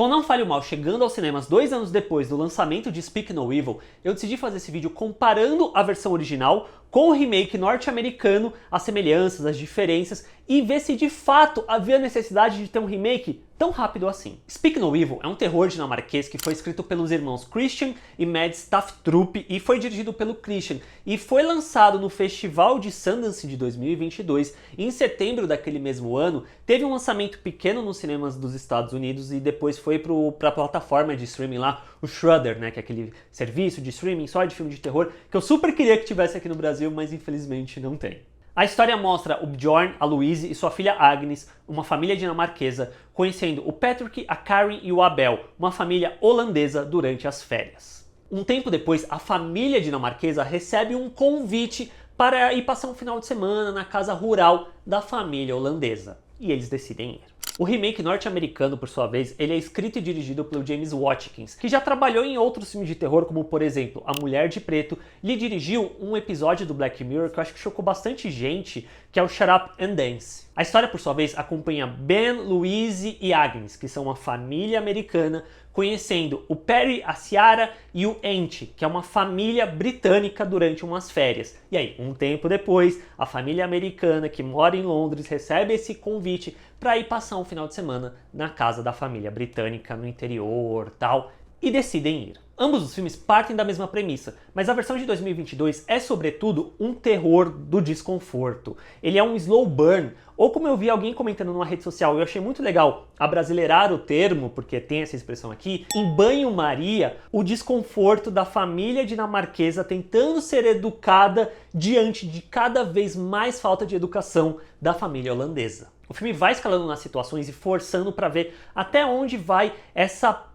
Com Não Fale o Mal chegando aos cinemas 2 anos depois do lançamento de Speak No Evil, eu decidi fazer esse vídeo comparando a versão original com o remake norte-americano, as semelhanças, as diferenças, e ver se de fato havia necessidade de ter um remake tão rápido assim. Speak No Evil é um terror dinamarquês que foi escrito pelos irmãos Christian e Mads Staftrup e foi dirigido pelo Christian, e foi lançado no Festival de Sundance de 2022, e em setembro daquele mesmo ano teve um lançamento pequeno nos cinemas dos Estados Unidos e depois foi para a plataforma de streaming lá, o Shudder, né, que é aquele serviço de streaming só de filme de terror, que eu super queria que tivesse aqui no Brasil, mas infelizmente não tem. A história mostra o Bjorn, a Louise e sua filha Agnes, uma família dinamarquesa, conhecendo o Patrick, a Karen e o Abel, uma família holandesa, durante as férias. Um tempo depois, a família dinamarquesa recebe um convite para ir passar um final de semana na casa rural da família holandesa, e eles decidem ir. O remake norte-americano, por sua vez, ele é escrito e dirigido pelo James Watkins, que já trabalhou em outros filmes de terror, como por exemplo A Mulher de Preto, e dirigiu um episódio do Black Mirror que eu acho que chocou bastante gente, que é o Shut Up and Dance. A história, por sua vez, acompanha Ben, Louise e Agnes, que são uma família americana, conhecendo o Perry, a Ciara e o Ant, que é uma família britânica durante umas férias. E aí, um tempo depois, a família americana que mora em Londres recebe esse convite para ir passar um final de semana na casa da família britânica no interior, tal, e decidem ir. Ambos os filmes partem da mesma premissa, mas a versão de 2022 é sobretudo um terror do desconforto. Ele é um slow burn, ou como eu vi alguém comentando numa rede social, eu achei muito legal abrasileirar o termo, porque tem essa expressão aqui, em banho-maria, o desconforto da família dinamarquesa tentando ser educada diante de cada vez mais falta de educação da família holandesa. O filme vai escalando nas situações e forçando para ver até onde vai essa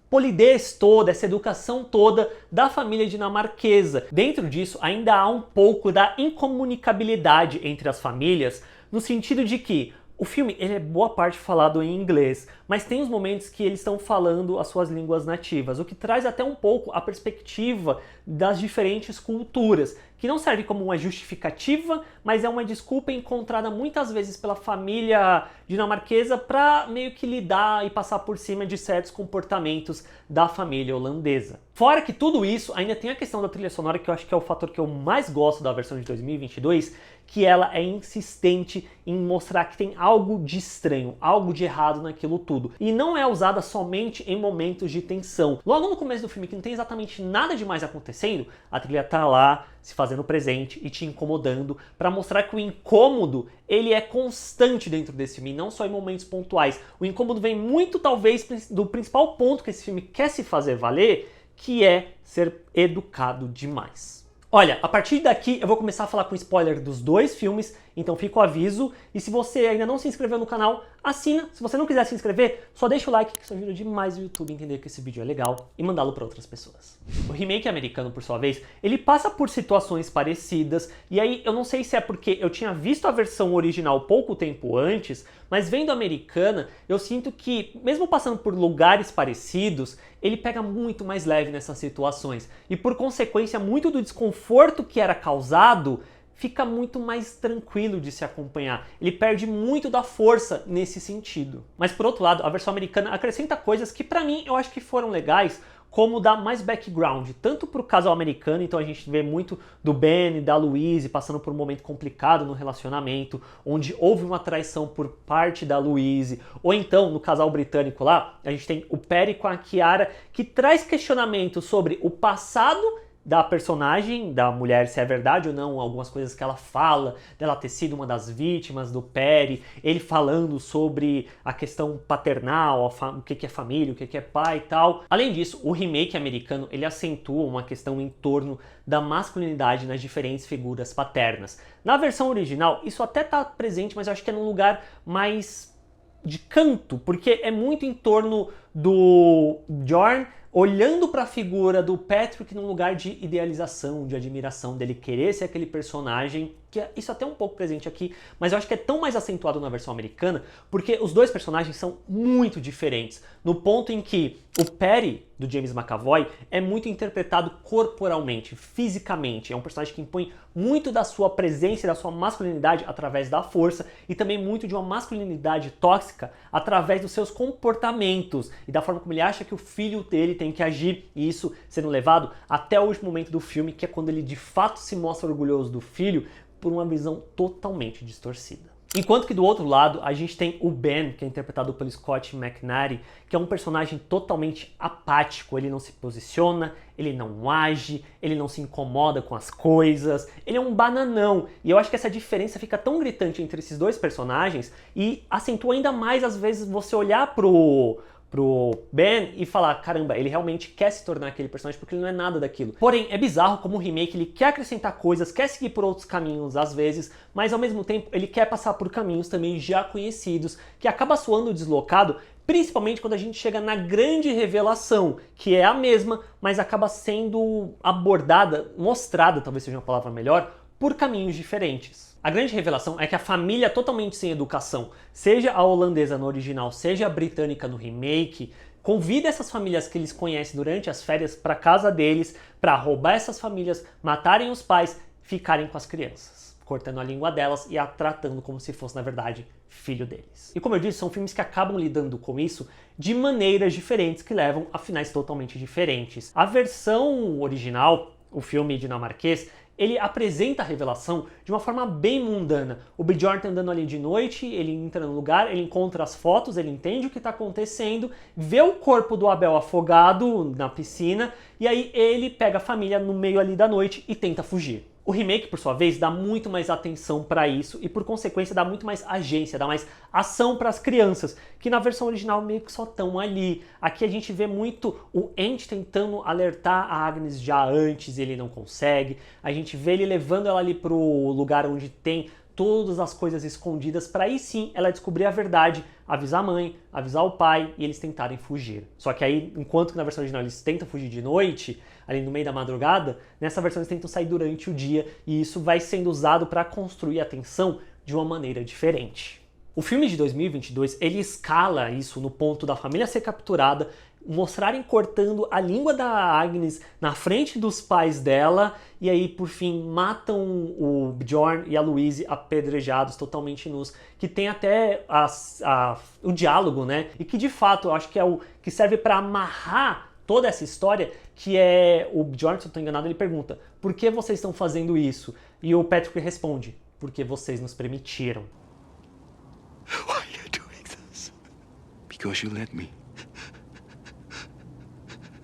polidez toda, essa educação toda da família dinamarquesa. Dentro disso, ainda há um pouco da incomunicabilidade entre as famílias, no sentido de que o filme ele é boa parte falado em inglês, mas tem os momentos que eles estão falando as suas línguas nativas, o que traz até um pouco a perspectiva das diferentes culturas, que não serve como uma justificativa, mas é uma desculpa encontrada muitas vezes pela família dinamarquesa para meio que lidar e passar por cima de certos comportamentos da família holandesa. Fora que tudo isso, ainda tem a questão da trilha sonora, que eu acho que é o fator que eu mais gosto da versão de 2022, que ela é insistente em mostrar que tem algo de estranho, algo de errado naquilo tudo. E não é usada somente em momentos de tensão. Logo no começo do filme, que não tem exatamente nada demais acontecendo, a trilha tá lá, se fazendo presente e te incomodando, para mostrar que o incômodo ele é constante dentro desse filme, não só em momentos pontuais. O incômodo vem muito, talvez, do principal ponto que esse filme quer se fazer valer, que é ser educado demais. Olha, a partir daqui eu vou começar a falar com spoiler dos dois filmes, então fica o aviso. E se você ainda não se inscreveu no canal, assina. Se você não quiser se inscrever, só deixa o like, que isso ajuda demais o YouTube a entender que esse vídeo é legal e mandá-lo para outras pessoas. O remake americano, por sua vez, ele passa por situações parecidas, e aí eu não sei se é porque eu tinha visto a versão original pouco tempo antes, mas vendo a americana, eu sinto que, mesmo passando por lugares parecidos, ele pega muito mais leve nessas situações. E por consequência, muito do desconforto que era causado fica muito mais tranquilo de se acompanhar. Ele perde muito da força nesse sentido. Mas por outro lado, a versão americana acrescenta coisas que pra mim eu acho que foram legais, como dar mais background, tanto para o casal americano, então a gente vê muito do Ben e da Louise passando por um momento complicado no relacionamento, onde houve uma traição por parte da Louise, ou então no casal britânico lá, a gente tem o Perry com a Ciara, que traz questionamento sobre o passado da personagem, da mulher, se é verdade ou não, algumas coisas que ela fala, dela ter sido uma das vítimas do Perry, ele falando sobre a questão paternal, o que é família, o que é pai e tal. Além disso, o remake americano, ele acentua uma questão em torno da masculinidade nas diferentes figuras paternas. Na versão original, isso até tá presente, mas eu acho que é num lugar mais de canto, porque é muito em torno do Bjorn olhando para a figura do Patrick num lugar de idealização, de admiração, dele querer ser aquele personagem, que isso é até um pouco presente aqui, mas eu acho que é tão mais acentuado na versão americana, porque os dois personagens são muito diferentes, no ponto em que o Perry, do James McAvoy, é muito interpretado corporalmente, fisicamente, é um personagem que impõe muito da sua presença e da sua masculinidade através da força, e também muito de uma masculinidade tóxica através dos seus comportamentos, e da forma como ele acha que o filho dele tem que agir, e isso sendo levado até o último momento do filme, que é quando ele de fato se mostra orgulhoso do filho, por uma visão totalmente distorcida. Enquanto que do outro lado, a gente tem o Ben, que é interpretado pelo Scott McNally, que é um personagem totalmente apático, ele não se posiciona, ele não age, ele não se incomoda com as coisas, ele é um bananão. E eu acho que essa diferença fica tão gritante entre esses dois personagens e acentua ainda mais, às vezes, você olhar pro Ben e falar, caramba, ele realmente quer se tornar aquele personagem porque ele não é nada daquilo. Porém, é bizarro como o remake, ele quer acrescentar coisas, quer seguir por outros caminhos às vezes, mas ao mesmo tempo ele quer passar por caminhos também já conhecidos, que acaba soando deslocado, principalmente quando a gente chega na grande revelação, que é a mesma, mas acaba sendo abordada, mostrada, talvez seja uma palavra melhor, por caminhos diferentes. A grande revelação é que a família totalmente sem educação, seja a holandesa no original, seja a britânica no remake, convida essas famílias que eles conhecem durante as férias para casa deles, para roubar essas famílias, matarem os pais, ficarem com as crianças, cortando a língua delas e a tratando como se fosse, na verdade, filho deles. E como eu disse, são filmes que acabam lidando com isso de maneiras diferentes, que levam a finais totalmente diferentes. A versão original, o filme dinamarquês, ele apresenta a revelação de uma forma bem mundana. O Bjorn tá andando ali de noite, ele entra no lugar, ele encontra as fotos, ele entende o que está acontecendo, vê o corpo do Abel afogado na piscina, e aí ele pega a família no meio ali da noite e tenta fugir. O remake, por sua vez, dá muito mais atenção para isso e, por consequência, dá muito mais agência, dá mais ação para as crianças, que na versão original meio que só estão ali. Aqui a gente vê muito o Andy tentando alertar a Agnes já antes e ele não consegue. A gente vê ele levando ela ali pro lugar onde tem todas as coisas escondidas para aí sim ela descobrir a verdade, avisar a mãe, avisar o pai e eles tentarem fugir. Só que aí, enquanto que na versão original eles tentam fugir de noite, ali no meio da madrugada, nessa versão eles tentam sair durante o dia e isso vai sendo usado para construir a tensão de uma maneira diferente. O filme de 2022, ele escala isso no ponto da família ser capturada, mostrarem cortando a língua da Agnes na frente dos pais dela e aí, por fim, matam o Bjorn e a Louise apedrejados, totalmente nus, que tem até o diálogo, né? E que, de fato, eu acho que é o que serve para amarrar toda essa história, que é o Bjorn, se eu não estou enganado, ele pergunta, por que vocês estão fazendo isso? E o Patrick responde, porque vocês nos permitiram. Why are you doing this? Because you let me.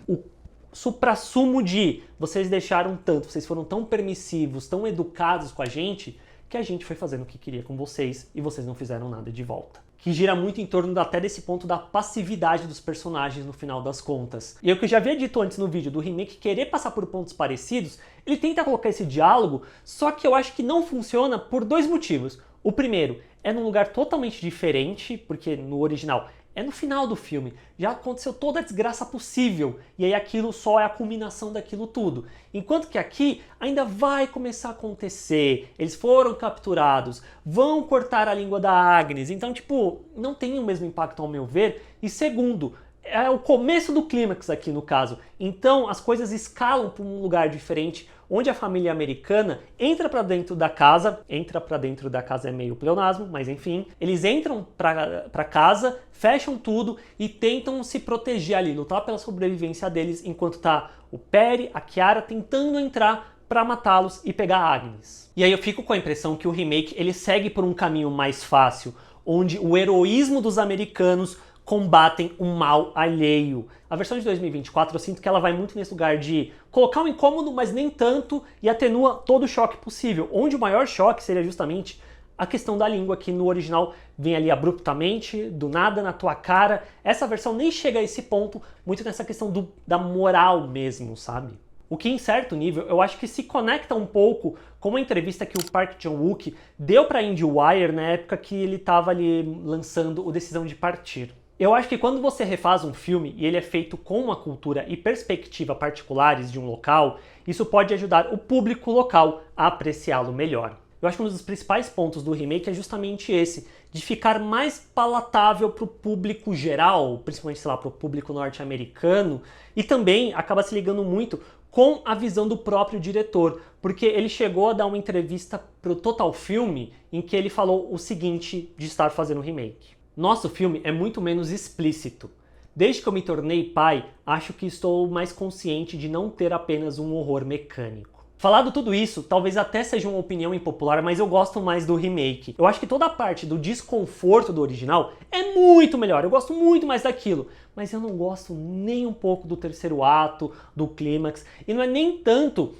O suprassumo de vocês deixaram tanto, vocês foram tão permissivos, tão educados com a gente, que a gente foi fazendo o que queria com vocês e vocês não fizeram nada de volta. Que gira muito em torno até desse ponto da passividade dos personagens no final das contas. E é o que eu já havia dito antes no vídeo do remake, querer passar por pontos parecidos, ele tenta colocar esse diálogo, só que eu acho que não funciona por dois motivos. O primeiro, é num lugar totalmente diferente, porque no original é no final do filme, já aconteceu toda a desgraça possível, e aí aquilo só é a culminação daquilo tudo. Enquanto que aqui ainda vai começar a acontecer, eles foram capturados, vão cortar a língua da Agnes, então tipo, não tem o mesmo impacto ao meu ver, e segundo, é o começo do clímax aqui no caso, então as coisas escalam para um lugar diferente, onde a família americana entra para dentro da casa é meio pleonasmo, mas enfim, eles entram para casa, fecham tudo e tentam se proteger ali, lutar pela sobrevivência deles, enquanto tá o Perry, a Chiara tentando entrar para matá-los e pegar a Agnes. E aí eu fico com a impressão que o remake ele segue por um caminho mais fácil, onde o heroísmo dos americanos combatem o mal alheio. A versão de 2024 eu sinto que ela vai muito nesse lugar de colocar um incômodo, mas nem tanto, e atenua todo o choque possível, onde o maior choque seria justamente a questão da língua, que no original vem ali abruptamente, do nada, na tua cara. Essa versão nem chega a esse ponto, muito nessa questão da moral mesmo, sabe? O que, em certo nível, eu acho que se conecta um pouco com uma entrevista que o Park Chan-wook deu para IndieWire na época que ele estava ali lançando o Decisão de Partir. Eu acho que quando você refaz um filme e ele é feito com uma cultura e perspectiva particulares de um local, isso pode ajudar o público local a apreciá-lo melhor. Eu acho que um dos principais pontos do remake é justamente esse, de ficar mais palatável para o público geral, principalmente, sei lá, para o público norte-americano, e também acaba se ligando muito com a visão do próprio diretor, porque ele chegou a dar uma entrevista para o Total Film em que ele falou o seguinte de estar fazendo um remake. Nosso filme é muito menos explícito. Desde que eu me tornei pai, acho que estou mais consciente de não ter apenas um horror mecânico. Falado tudo isso, talvez até seja uma opinião impopular, mas eu gosto mais do remake. Eu acho que toda a parte do desconforto do original é muito melhor, eu gosto muito mais daquilo. Mas eu não gosto nem um pouco do terceiro ato, do clímax, e não é nem tanto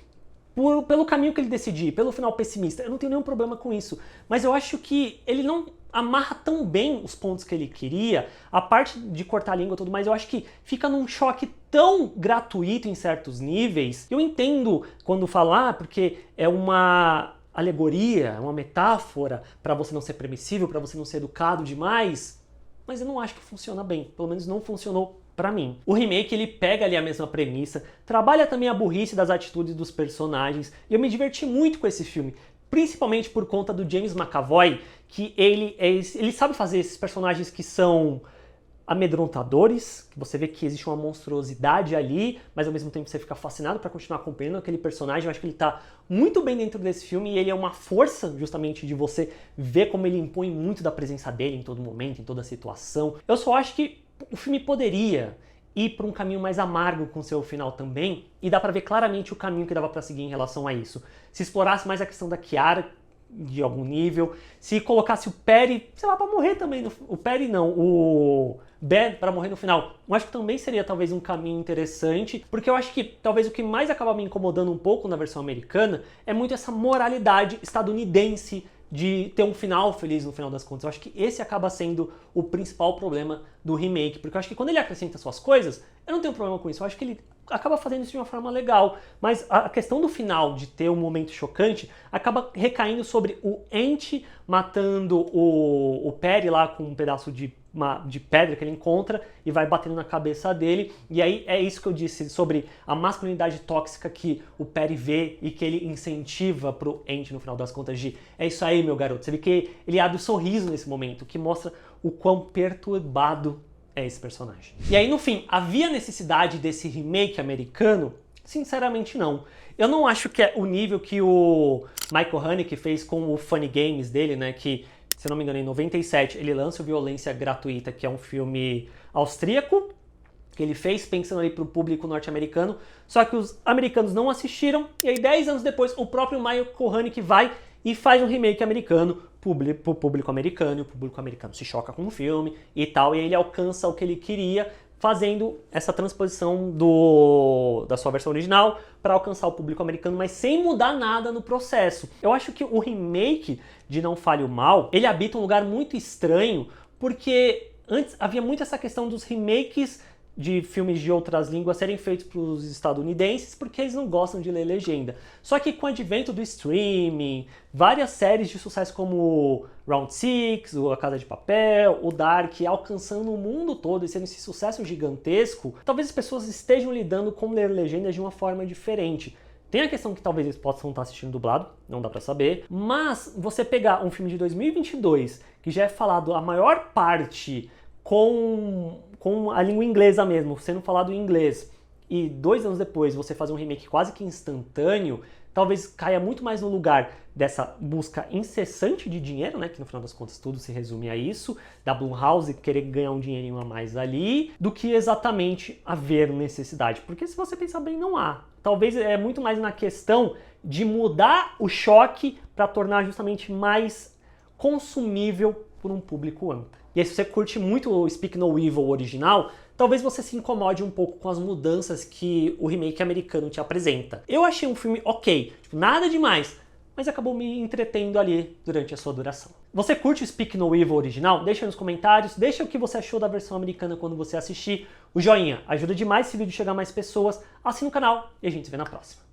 pelo caminho que ele decidir, pelo final pessimista. Eu não tenho nenhum problema com isso, mas eu acho que ele não amarra tão bem os pontos que ele queria, a parte de cortar a língua e tudo mais, eu acho que fica num choque tão gratuito em certos níveis. Eu entendo quando falar, porque é uma alegoria, é uma metáfora para você não ser permissível, para você não ser educado demais, mas eu não acho que funciona bem, pelo menos não funcionou pra mim. O remake, ele pega ali a mesma premissa, trabalha também a burrice das atitudes dos personagens, e eu me diverti muito com esse filme, principalmente por conta do James McAvoy, que ele sabe fazer esses personagens que são amedrontadores, que você vê que existe uma monstruosidade ali, mas ao mesmo tempo você fica fascinado para continuar acompanhando aquele personagem. Eu acho que ele tá muito bem dentro desse filme e ele é uma força justamente de você ver como ele impõe muito da presença dele em todo momento, em toda situação. Eu só acho que o filme poderia ir para um caminho mais amargo com seu final também, e dá para ver claramente o caminho que dava para seguir em relação a isso. Se explorasse mais a questão da Kiara, de algum nível, se colocasse o Perry, sei lá, para morrer também, o Perry não, o Ben para morrer no final, eu acho que também seria talvez um caminho interessante, porque eu acho que talvez o que mais acaba me incomodando um pouco na versão americana é muito essa moralidade estadunidense de ter um final feliz no final das contas. Eu acho que esse acaba sendo o principal problema do remake, porque eu acho que quando ele acrescenta suas coisas, eu não tenho problema com isso, eu acho que ele acaba fazendo isso de uma forma legal, mas a questão do final, de ter um momento chocante, acaba recaindo sobre o Ente matando o Perry lá com um pedaço de pedra que ele encontra e vai batendo na cabeça dele, e aí é isso que eu disse sobre a masculinidade tóxica que o Perry vê e que ele incentiva pro Ente no final das contas de é isso aí, meu garoto. Você vê que ele abre o sorriso nesse momento, que mostra o quão perturbado é esse personagem. E aí, no fim, havia necessidade desse remake americano? Sinceramente, não. Eu não acho que é o nível que o Michael Haneke fez com o Funny Games dele, né? Que, se não me engano, em 97, ele lança o Violência Gratuita, que é um filme austríaco, que ele fez pensando ali pro público norte-americano, só que os americanos não assistiram, e aí 10 anos depois, o próprio Michael Haneke vai e faz um remake americano pro público americano, e o público americano se choca com o filme e tal, e ele alcança o que ele queria, fazendo essa transposição da sua versão original para alcançar o público americano, mas sem mudar nada no processo. Eu acho que o remake de Não Fale o Mal, ele habita um lugar muito estranho, porque antes havia muito essa questão dos remakes de filmes de outras línguas serem feitos para os estadunidenses porque eles não gostam de ler legenda. Só que com o advento do streaming, várias séries de sucesso como Round Six, A Casa de Papel, o Dark, alcançando o mundo todo e sendo esse sucesso gigantesco, talvez as pessoas estejam lidando com ler legendas de uma forma diferente. Tem a questão que talvez eles possam estar assistindo dublado, não dá pra saber, mas você pegar um filme de 2022, que já é falado a maior parte com a língua inglesa mesmo, sendo falado em inglês, e 2 anos depois você fazer um remake quase que instantâneo, talvez caia muito mais no lugar dessa busca incessante de dinheiro, né, que no final das contas tudo se resume a isso, da Blumhouse querer ganhar um dinheirinho a mais ali, do que exatamente haver necessidade. Porque se você pensar bem, não há. Talvez é muito mais na questão de mudar o choque para tornar justamente mais consumível por um público amplo. E aí, se você curte muito o Speak No Evil original, talvez você se incomode um pouco com as mudanças que o remake americano te apresenta. Eu achei um filme ok, nada demais, mas acabou me entretendo ali durante a sua duração. Você curte o Speak No Evil original? Deixa aí nos comentários, deixa o que você achou da versão americana quando você assistir. O joinha ajuda demais esse vídeo a chegar a mais pessoas. Assina o canal e a gente se vê na próxima.